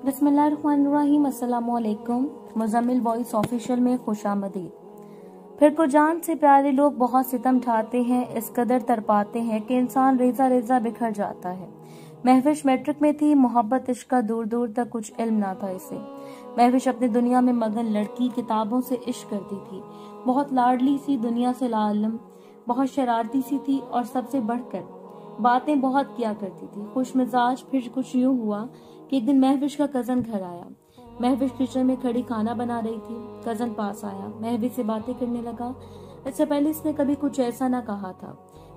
बिस्मिल्लाहिर्रहमानिर्रहीम। अस्सलामुअलैकुम। Muzammil voice official में खुशामदीद। फिर को जान से प्यारे लोग बहुत सितम ढाते हैं, इस कदर तरपाते हैं कि इंसान रेजा रेजा बिखर जाता है। महविश मैट्रिक में थी, मोहब्बत इश्क का दूर दूर तक कुछ इल्म ना था इसे। महविश अपनी दुनिया में मगन लड़की, किताबों से इश्क करती थी। बहुत लाडली सी, दुनिया से लालम, बहुत शरारती सी थी और सबसे बढ़कर बातें बहुत किया करती थी। खुश मिजाज। फिर कुछ यूं हुआ कि एक दिन महविश का कजन घर आया। महविश किचन में खड़ी खाना बना रही थी। कजन पास आया, महविश से बातें करने लगा। इससे पहले इसने कभी कुछ ऐसा ना कहा था।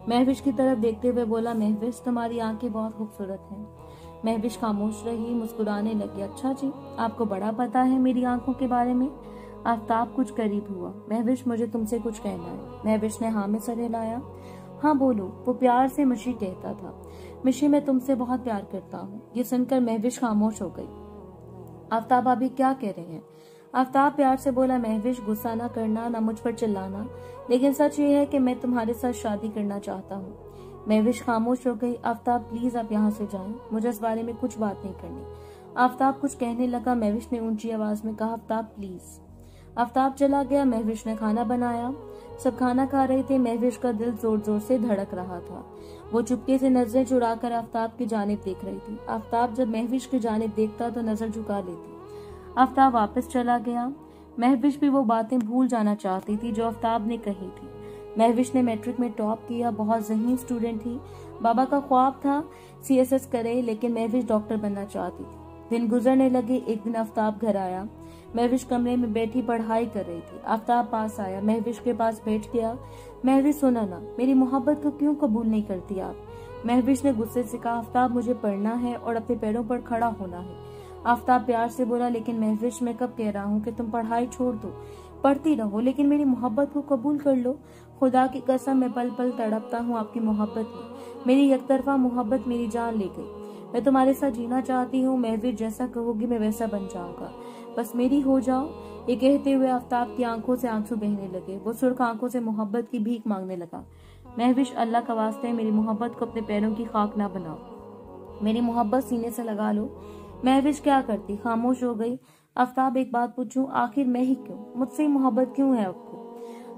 महविश की तरफ देखते हुए बोला, महविश तुम्हारी आंखें बहुत खूबसूरत हैं। महविश खामोश रही, मुस्कुराने लगी। अच्छा जी, आपको बड़ा पता है मेरी आंखों के बारे में। आफ्ताब कुछ करीब हुआ। महविश, मुझे तुमसे कुछ कहना है। महविश ने हाँ में सर हिलाया। हाँ बोलो, वो प्यार से मिशी कहता था। मिशी, मैं तुमसे बहुत प्यार करता हूँ। ये सुनकर महविश खामोश हो गई। आफ्ताब अभी क्या कह रहे हैं? आफ्ताब प्यार से बोला, महविश गुस्सा ना करना, ना मुझ पर चिल्लाना, लेकिन सच ये है कि मैं तुम्हारे साथ शादी करना चाहता हूँ। महविश खामोश हो गई। आफ्ताब प्लीज आप यहाँ से जाएं, मुझे इस बारे में कुछ बात नहीं करनी। आफ्ताब कुछ कहने लगा। महविश ने ऊंची आवाज में कहा, आफ्ताब प्लीज। आफ्ताब चला गया। महविश ने खाना बनाया। सब खाना खा रहे थे। महविश का दिल जोर जोर से धड़क रहा था। वो चुपके से नजरें चुराकर आफ्ताब की जानिब देख रही थी। आफ्ताब जब महविश की जानिब देखता तो नजर झुका लेती। आफ्ताब वापस चला गया। महविश भी वो बातें भूल जाना चाहती थी जो आफ्ताब ने कही थी। महविश ने मैट्रिक में टॉप किया, बहुत ज़हीन स्टूडेंट थी। बाबा का ख्वाब था CSS करे, लेकिन महविश डॉक्टर बनना चाहती थी। दिन गुजरने लगे। एक दिन आफ्ताब घर आया। महविश कमरे में बैठी पढ़ाई कर रही थी। आफ्ताब पास आया, महविश के पास बैठ गया। महविश, सुना ना, मेरी मोहब्बत को क्यों कबूल नहीं करती आप? महविश ने गुस्से से कहा, आफ्ताब मुझे पढ़ना है और अपने पैरों पर खड़ा होना है। आफ्ताब प्यार से बोला, लेकिन महविश, मैं कब कह रहा हूँ कि तुम पढ़ाई छोड़ दो, पढ़ती रहो, लेकिन मेरी मोहब्बत को कबूल कर लो। खुदा की कसम, मैं पल पल तड़पता हूँ आपकी मोहब्बत में। मेरी एकतरफा मोहब्बत मेरी जान ले गई। मैं तुम्हारे साथ जीना चाहती हूँ। महविश, जैसा कहोगी मैं वैसा बन जाऊंगा, बस मेरी हो जाओ। ये कहते हुए आफ्ताब की आंखों से आंसू बहने लगे। वो सुर्ख आंखों से मोहब्बत की भीख मांगने लगा। महविश, अल्लाह का वास्ते मेरी मोहब्बत को अपने पैरों की खाक ना बनाओ, मेरी मोहब्बत सीने से लगा लो। महविश क्या करती, खामोश हो गई। आफ्ताब, एक बात पूछूं, आखिर मैं ही क्यों, मुझसे ही मोहब्बत क्यों है आपको?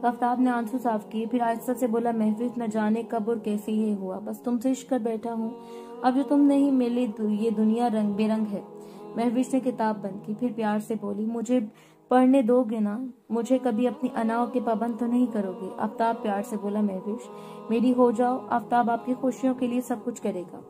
आफ्ताब ने आंसू साफ किए, फिर आहिस्ता से बोला, महविश, न जाने कब और कैसे ये हुआ, बस तुमसे इश्क कर बैठा हूँ। अब जो तुम नहीं मिले, ये दुनिया रंग बेरंग है। महविश ने किताब बंद की, फिर प्यार से बोली, मुझे पढ़ने दोगे ना? मुझे कभी अपनी अनाओं के पाबंद तो नहीं करोगे? आफ्ताब प्यार से बोला, महविश मेरी हो जाओ। आफ्ताब आपकी खुशियों के लिए सब कुछ करेगा।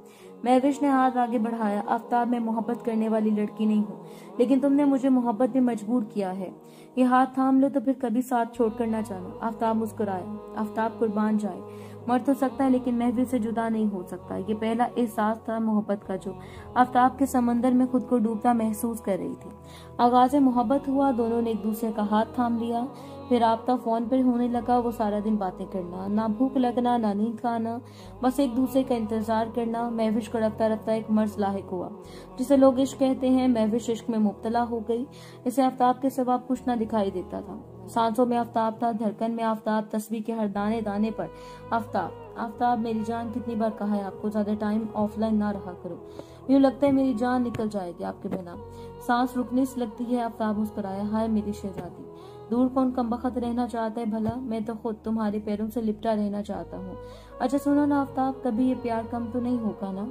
महविश ने हाथ आगे बढ़ाया। आफ्ताब, मैं मोहब्बत करने वाली लड़की नहीं हूँ, लेकिन तुमने मुझे मोहब्बत में मजबूर किया है। ये हाथ थाम लो तो फिर कभी साथ छोड़कर ना जाना। आफ्ताब मुस्कुराया। आफ्ताब कुर्बान जाए, मर तो सकता है लेकिन महविश से जुदा नहीं हो सकता। ये पहला एहसास था मोहब्बत का जो आफ्ताब के समंदर में खुद को डूबता महसूस कर रही थी। आगाज़ मोहब्बत हुआ। दोनों ने एक दूसरे का हाथ थाम लिया। फिर आफ्ताब फोन पर होने लगा। वो सारा दिन बातें करना, ना भूख लगना, ना नींद का आना, बस एक दूसरे का इंतजार करना। महविश को रफ्ता रफ्ता एक मर्ज लाहिक हुआ जिसे लोग इश्क कहते हैं। महविश इश्क में मुब्तला हो गई। इसे आफ्ताब के सिवा कुछ न दिखाई देता था। सांसों में आफ्ताब था, धड़कन में आफ्ताब, तस्वीर के हर दाने दाने पर आफ्ताब। आफ्ताब, मेरी जान, कितनी बार कहा है आपको ज्यादा टाइम ऑफलाइन ना रहा करो, यूँ लगता है मेरी जान निकल जाएगी आपके बिना। सांस रुकने से लगती है। आफ्ताब मुस्कुराया, हाय मेरी शहजादी, दूर कौन कमबख्त रहना चाहता है भला, मैं तो खुद तुम्हारे पैरों से लिपटा रहना चाहता हूँ। अच्छा सुनो ना आफ्ताब, कभी ये प्यार कम तो नहीं होगा ना?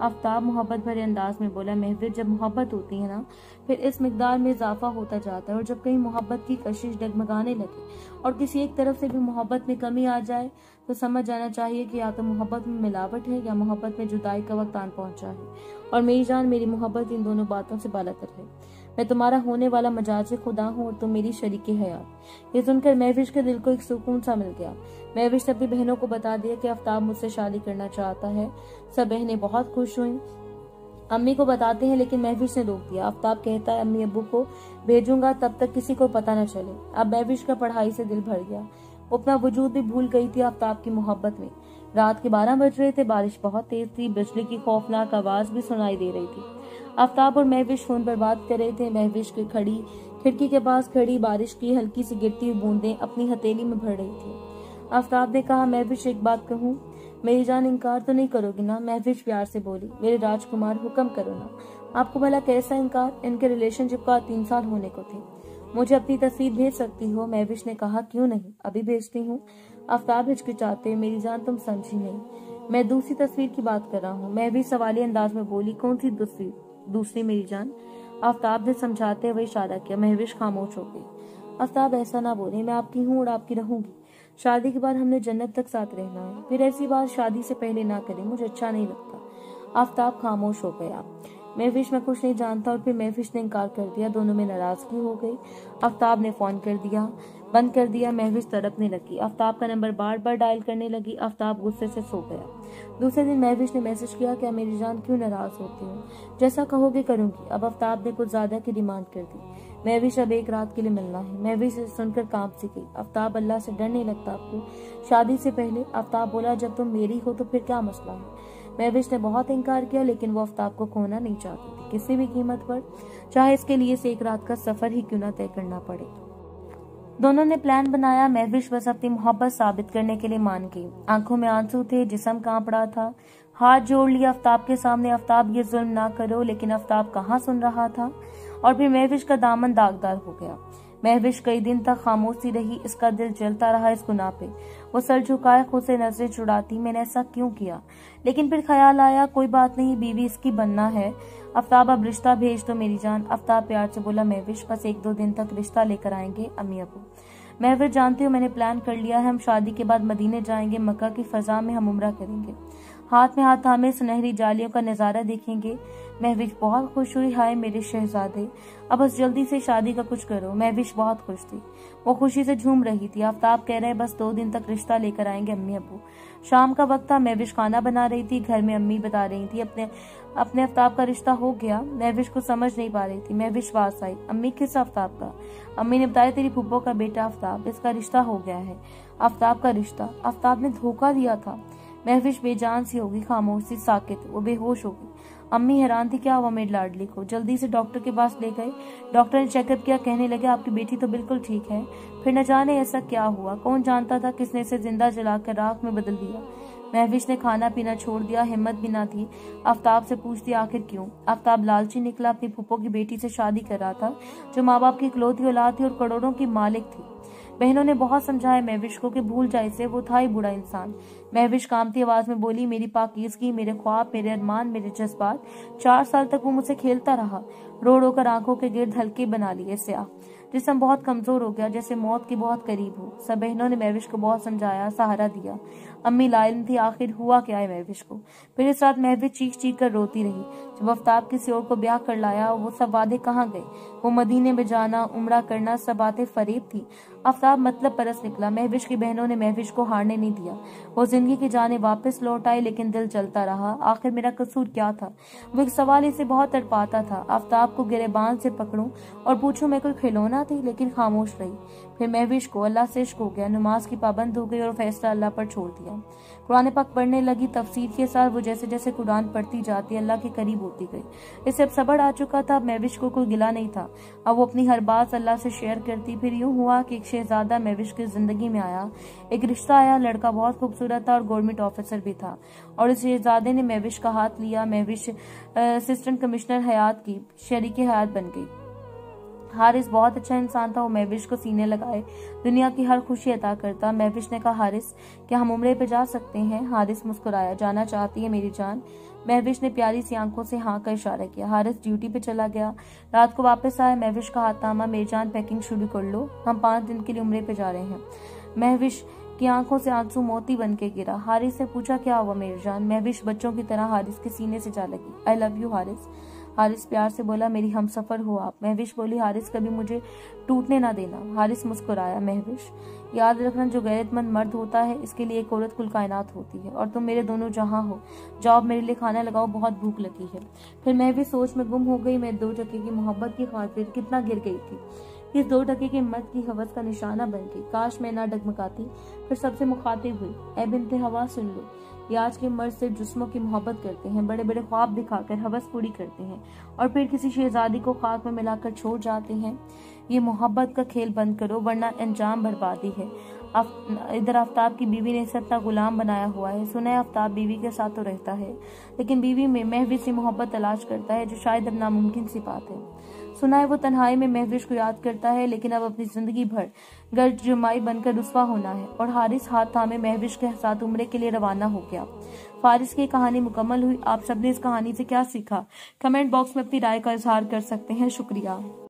आफ्ताब मोहब्बत भरे अंदाज में बोला, महविश, जब मोहब्बत होती है ना, फिर इस मिकदार में इजाफा होता जाता है, और जब कहीं मोहब्बत की कशिश डगमगाने लगे और किसी एक तरफ से भी मोहब्बत में कमी आ जाए तो समझ जाना चाहिए कि या तो मोहब्बत में मिलावट है या मोहब्बत में जुदाई का वक्त आन पहुंचा है। और मेरी जान, मेरी मोहब्बत इन दोनों बातों से बालातर है। मैं तुम्हारा होने वाला मजाज खुदा हूँ और तुम मेरी शरीके हयात। ये सुनकर महविश के दिल को एक सुकून सा मिल गया। महविश ने अपनी बहनों को बता दिया कि आफ्ताब मुझसे शादी करना चाहता है। सब बहनें बहुत खुश हुई। अम्मी को बताते हैं, लेकिन महविश ने रोक दिया। आफ्ताब कहता है, अम्मी अब्बू को भेजूंगा, तब तक किसी को पता न चले। अब महविश का पढ़ाई से दिल भर गया। वो अपना वजूद भी भूल गई थी आफ्ताब की मोहब्बत में। रात के 12 बज रहे थे। बारिश बहुत तेज थी। बिजली की खौफनाक आवाज भी सुनाई दे रही थी। आफ्ताब और महविश फोन पर बात कर रहे थे। महविश की खिड़की के पास खड़ी बारिश की हल्की सी गिरती हुई बूंदें अपनी हथेली में भर रही थी। आफ्ताब ने कहा, महविश एक बात कहूँ? मेरी जान इनकार तो नहीं करोगी ना? महविश प्यार से बोली। मेरे राजकुमार हुक्म करो ना। आपको भला कैसा इनकार? इनके रिलेशनशिप का 3 साल होने को थे। मुझे अपनी तस्वीर भेज सकती हो? महविश ने कहा। क्यों नहीं, अभी भेजती हूँ। आफ्ताब हिचकिचाते, मेरी जान तुम समझी नहीं, मैं दूसरी तस्वीर की बात कर रहा हूँ। महविश सवालिया अंदाज में बोली। कौन सी दूसरी मेरी जान? आफ्ताब ने समझाते हुए इशारा किया। महविश खामोश हो गई। आफ्ताब ऐसा ना बोले, मैं आपकी हूँ और आपकी रहूंगी। शादी के बाद हमने जन्नत तक साथ रहना है, फिर ऐसी बात शादी से पहले ना करें, मुझे अच्छा नहीं लगता। आफ्ताब खामोश हो गया। महविश में कुछ नहीं जानता और फिर महविश ने इनकार कर दिया। दोनों में नाराजगी हो गई। आफ्ताब ने फोन बंद कर दिया। महविश तड़पने लगी। आफ्ताब का नंबर बार बार डायल करने लगी। आफ्ताब गुस्से से सो गया। दूसरे दिन महविश ने मैसेज किया, क्या मेरी जान क्यों नाराज होती हूँ? जैसा कहोगे करूंगी। अब आफ्ताब ने कुछ ज्यादा की डिमांड कर दी। महविश अब एक रात के लिए मिलना है। महविश से सुनकर कांप सी गई। आफ्ताब, अल्लाह से डर नहीं लगता आपको? शादी से पहले? आफ्ताब बोला, जब तुम मेरी हो तो फिर क्या मसला है? महविश ने बहुत इनकार किया, लेकिन वो आफ्ताब को खोना नहीं चाहती थी किसी भी कीमत पर, चाहे इसके लिए से एक रात का सफर ही क्यों न तय करना पड़े। दोनों ने प्लान बनाया। महविश बस अपनी मोहब्बत साबित करने के लिए मान गई। आंखों में आंसू थे, जिस्म कांप रहा था। हाथ जोड़ लिया आफ्ताब के सामने। आफ्ताब, ये जुल्म ना करो। लेकिन आफ्ताब कहाँ सुन रहा था। और फिर महविश का दामन दागदार हो गया। महविश कई दिन तक खामोश सी रही। इसका दिल जलता रहा इस गुनाह पे। वो सर झुकाए खुद से नजरें चुराती, मैंने ऐसा क्यों किया? लेकिन फिर ख्याल आया, कोई बात नहीं, बीवी इसकी बनना है। आफ्ताब, अब रिश्ता भेज दो मेरी जान। आफ्ताब प्यार से बोला। महविश, बस 1-2 दिन तक रिश्ता लेकर आएंगे अम्मी अबू। महविश, जानती हूँ मैंने प्लान कर लिया है, हम शादी के बाद मदीने जाएंगे, मक्का की फजा में हम उम्रा करेंगे, हाथ में हाथ थामे सुनहरी जालियों का नजारा देखेंगे। महविश बहुत खुश हुई। हाय मेरे शहजादे, अब बस जल्दी से शादी का कुछ करो। महविश बहुत खुश थी, वो खुशी से झूम रही थी। आफ्ताब कह रहे बस 2 दिन तक रिश्ता लेकर आएंगे अम्मी अबू। शाम का वक्त था। महविश खाना बना रही थी। घर में अम्मी बता रही थी अपने आफ्ताब का रिश्ता हो गया। महविश को समझ नहीं पा रही थी। महविश पास आई। अम्मी, किस आफ्ताब का? अम्मी ने बताया, तेरी फूफो का बेटा आफ्ताब, इसका रिश्ता हो गया है। आफ्ताब का रिश्ता? आफ्ताब ने धोखा दिया था। महविश बेजान सी होगी, खामोश सी, साकित, वो बेहोश होगी। अम्मी हैरान थी, क्या हुआ मेरी लाडली को? जल्दी से डॉक्टर के पास ले गए। डॉक्टर ने चेकअप किया, कहने लगे आपकी बेटी तो बिल्कुल ठीक है। फिर न जाने ऐसा क्या हुआ, कौन जानता था किसने इसे जिंदा जलाकर राख में बदल दिया। महविश ने खाना पीना छोड़ दिया, हिम्मत भी ना थी। आफ्ताब से पूछती, आखिर क्यों? आफ्ताब लालची निकला, अपनी फूफो की बेटी से शादी कर रहा था, जो माँ बाप की इकलौती औलाद थी और करोड़ों की मालिक थी। बहनों ने बहुत समझाया महविश को कि भूल जाए इसे, वो था ही बुरा इंसान। महविश कामती आवाज में बोली, मेरी पाकीज़गी, मेरे ख्वाब, मेरे अरमान, मेरे जज्बात, 4 साल तक वो मुझसे खेलता रहा। रो रो कर आंखों के गिर्द हल्के बना लिए स्याह। जिस्म बहुत कमजोर हो गया, जैसे मौत के बहुत करीब हो। सब बहनों ने महविश को बहुत समझाया, सहारा दिया। अम्मी लाइल थी, आखिर हुआ क्या है महविश को। फिर इस रात महविश चीख चीख कर रोती रही। जब आफ्ताब किसी और को ब्याह कर लाया, वो सब वादे कहाँ गए? वो मदीने में जाना, उम्रा करना, सब बातें फरेब थी। आफ्ताब मतलब परस निकला। महविश की बहनों ने महविश को हारने नहीं दिया। वो जिंदगी की जाने वापस लौट आई, लेकिन दिल चलता रहा। आखिर मेरा कसूर क्या था? वो एक सवाल इसे बहुत तड़पाता था। आफ्ताब को गिरेबान से पकड़ूं और पूछूं मैं कोई खिलौना थी, लेकिन खामोश रही। फिर महविश को अल्लाह से इश्क हो गया, नमाज की पाबंद हो गई और फैसला अल्लाह पर छोड़ दिया। कुरान पाक पढ़ने लगी। तफसीर के साथ वो जैसे जैसे कुरान पढ़ती जाती अल्लाह के करीब होती गई। इससे अब सब्र आ चुका था। महविश को कोई गिला नहीं था। अब वो अपनी हर बात अल्लाह से शेयर करती। फिर यूं हुआ कि एक शहजादा महविश की जिंदगी में आया। एक रिश्ता आया। लड़का बहुत खूबसूरत था और गवर्नमेंट ऑफिसर भी था। और इस शहजादे ने महविश का हाथ लिया। महविश असिस्टेंट कमिश्नर हयात की शरीके हयात बन गई। हारिस बहुत अच्छा इंसान था। वो महविश को सीने लगाए दुनिया की हर खुशी अता करता। महविश ने कहा, हारिस क्या हम उम्रे पे जा सकते हैं? हारिस मुस्कुराया। जाना चाहती है मेरी जान? महविश ने प्यारी सी आंखों से हाँ का इशारा किया। हारिस ड्यूटी पे चला गया। रात को वापस आया। महविश का हाथ थामा, मेरी जान पैकिंग शुरू कर लो, हम 5 दिन के लिए उम्रे पे जा रहे हैं। महविश की आंखों से आंसू मोती बन के गिरा। हारिस से पूछा, क्या हुआ मेरी जान? महविश बच्चों की तरह हारिस के सीने से जा लगी। I love you Haris. Haris प्यार से बोला, मेरी हमसफर हो आप। महविश बोली, हारिस कभी मुझे टूटने ना देना। हारिस मुस्कुराया। महविश, याद रखना जो गैरतमंद मर्द होता है, इसके लिए एक औरत कुल कायनात होती है, और तुम मेरे दोनों जहां हो। जाओ मेरे लिए खाना लगाओ, बहुत भूख लगी है। फिर महविश सोच में गुम हो गई। मैं 2 टके की मोहब्बत की खातिर कितना गिर गई थी। इस 2 टके की मत की हवस का निशाना बन गई। काश मैं ना डगमगाती। फिर सबसे मुखातिब हुई, ऐ बिन्ते हवा सुन लो, ये आज के मर्द सिर्फ जिस्मों की मोहब्बत करते हैं, बड़े बड़े ख्वाब दिखाकर हवस पूरी करते हैं और फिर किसी शहजादी को खाक में मिलाकर छोड़ जाते हैं। ये मोहब्बत का खेल बंद करो, वरना अंजाम बर्बादी है। इधर आफ्ताब की बीवी ने इसे अपना गुलाम बनाया हुआ है। सुना है आफ्ताब बीवी के साथ तो रहता है, लेकिन बीवी में महविश से मोहब्बत तलाश करता है, जो शायद अब नामुमकिन सी बात है। सुना है वो तन्हाई में महविश को याद करता है, लेकिन अब अपनी जिंदगी भर गर्द जुमाई बनकर रुस्वा होना है। और हारिस हाथ थामे महविश के साथ उम्रे के लिए रवाना हो गया। फारिस की कहानी मुकम्मल हुई। आप सबने इस कहानी से क्या सीखा? कमेंट बॉक्स में अपनी राय का इजहार कर सकते हैं। शुक्रिया।